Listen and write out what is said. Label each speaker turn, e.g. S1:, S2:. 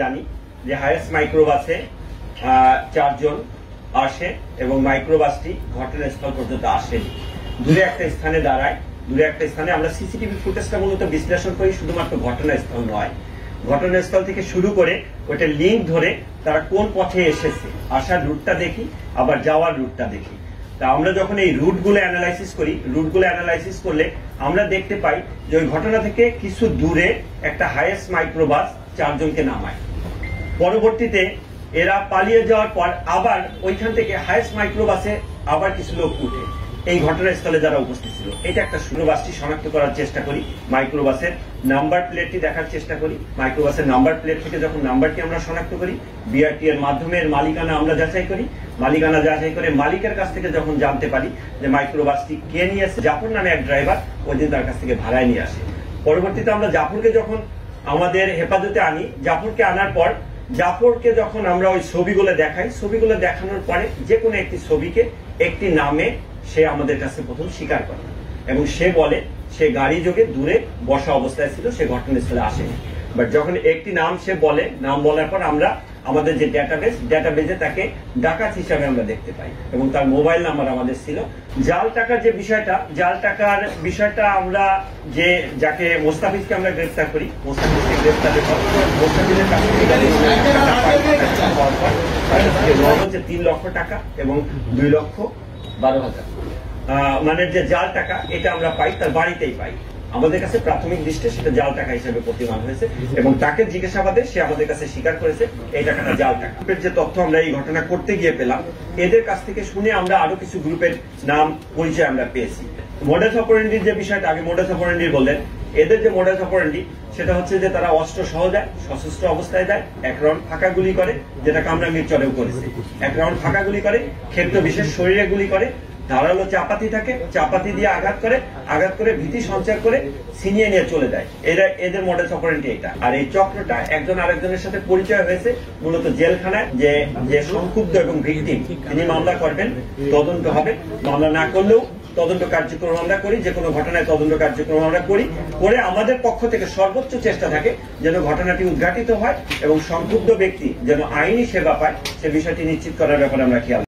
S1: জানি যে হায়েস্ট মাইক্রোবাসে 4 জন আসে এবং মাইক্রোবাসটি ঘটনাস্থল পর্যন্ত আসেনি। দূরে একটা স্থানে দাঁড়ায়, দূরে একটা স্থানে আমরা সিসিটিভি ফুটেজটা মূলত বিশ্লেষণ করি, শুধুমাত্র ঘটনাস্থল নয়, ঘটনাস্থল থেকে শুরু করে ওইটা লিঙ্ক ধরে তারা কোন পথে এসেছে, আসার রুটটা দেখি, আবার যাওয়ার রুটটা দেখি। তা আমরা যখন এই রুটগুলো অ্যানালাইসিস করি, রুটগুলো অ্যানালাইসিস করলে আমরা দেখতে পাই যে ওই ঘটনা থেকে কিছু দূরে একটা হাইয়েস্ট মাইক্রোবাস 4 জনকে নামায়। পরবর্তীতে এরা পালিয়ে যাওয়ার পর আবার ওইখান থেকে হাইয়েস্ট মাইক্রোবাসে আবার কিছু লোক উঠে এই ঘটনাস্থলে যারা উপস্থিত ছিল। এটা একটা মাইক্রোবাসটি শনাক্ত করার চেষ্টা করি, মাইক্রোবাসের নাম্বার প্লেটটি দেখার চেষ্টা করি। মাইক্রোবাসের নাম্বার প্লেট থেকে যখন নাম্বারটি আমরা শনাক্ত করি, বিআরটি এর মাধ্যমে মালিকানা আমরা যাচাই করি। মালিকানা যাচাই করে মালিকের কাছ থেকে যখন জানতে পারি যে মাইক্রোবাসটি কে নিয়ে আসে, জাফর নামে এক ড্রাইভার ওই দিন তার কাছ থেকে ভাড়ায় নিয়ে আসে। পরবর্তীতে আমরা জাফরকে যখন আমাদের হেফাজতে আনি, জাফরকে আনার পর জাফরকে যখন আমরা ওই ছবিগুলো দেখাই, ছবিগুলো দেখানোর পরে যে কোনো একটি ছবিকে একটি নামে সে আমাদের কাছে প্রথম স্বীকার করে এবং সে বলে সে গাড়ি যোগে দূরে বসা অবস্থায় ছিল, সে ঘটনাস্থলে আসেনি। বাট যখন একটি নাম সে বলে, নাম বলার পর আমরা আমাদের যে ডেটাবেজে তাকে ডাকাত হিসাবে আমরা দেখতে পাই এবং তার মোবাইল নাম্বার আমাদের ছিল। জাল টাকার যে বিষয়টা, জাল টাকার বিষয়টা আমরা যে যাকে মোস্তাফিজকে আমরা গ্রেফতার করি, মোস্তাফিজকে গ্রেফতারের পর মোস্তাফিজের কাছ থেকে 3 লক্ষ টাকা এবং 2,12,000 মানে যে জাল টাকা, এটা আমরা পাই তার বাড়িতেই পাই। আমাদের কাছে প্রাথমিক দৃষ্টিতে সেটা জাল টাকা হিসেবে প্রতিমান হয়েছে এবং তাকে জিজ্ঞাসাবাদে সে আমাদের কাছে স্বীকার করেছে এই টাকাটা জাল টাকা। যে তথ্য আমরা এই ঘটনা করতে গিয়ে পেলাম, এদের কাছ থেকে শুনে আমরা আরো কিছু গ্রুপের নাম পরিচয় আমরা পেয়েছি। মডাস অপারেন্ডির যে বিষয়টা আগে মডাস অপারেন্ডি বললেন, এদের যে মডাস অপারেন্ডি সেটা হচ্ছে যে তারা অস্ত্র সহ যায়, সশস্ত্র অবস্থায় যায়, 1 রাউন্ড ফাঁকা গুলি করে, যেটাকে আমরা মিরচরেও করেছি। 1 রাউন্ড ফাঁকা গুলি করে, ক্ষেত্র বিশেষ শরীরে গুলি করে, ধারালো চাপাতি থাকে, চাপাতি দিয়ে আঘাত করে ভীতি সঞ্চার করে ছিনিয়ে নিয়ে চলে যায়। এদের মডেল অপারেন্ডি এটা। আর এই চক্রটা একজন আরেকজনের সাথে পরিচয় হয়েছে মূলত জেলখানায়। যে সংক্ষুব্ধ এবং ভিকটিম তিনি মামলা করবেন, তদন্ত হবে, মামলা না করলেও তদন্ত কার্যক্রম আমরা করি, যে কোনো ঘটনায় তদন্ত কার্যক্রম আমরা করি, করে আমাদের পক্ষ থেকে সর্বোচ্চ চেষ্টা থাকে যেন ঘটনাটি উদ্ঘাটিত হয় এবং সংক্ষুব্ধ ব্যক্তি যেন আইনি সেবা পায় সে বিষয়টি নিশ্চিত করার ব্যাপারে আমরা খেয়াল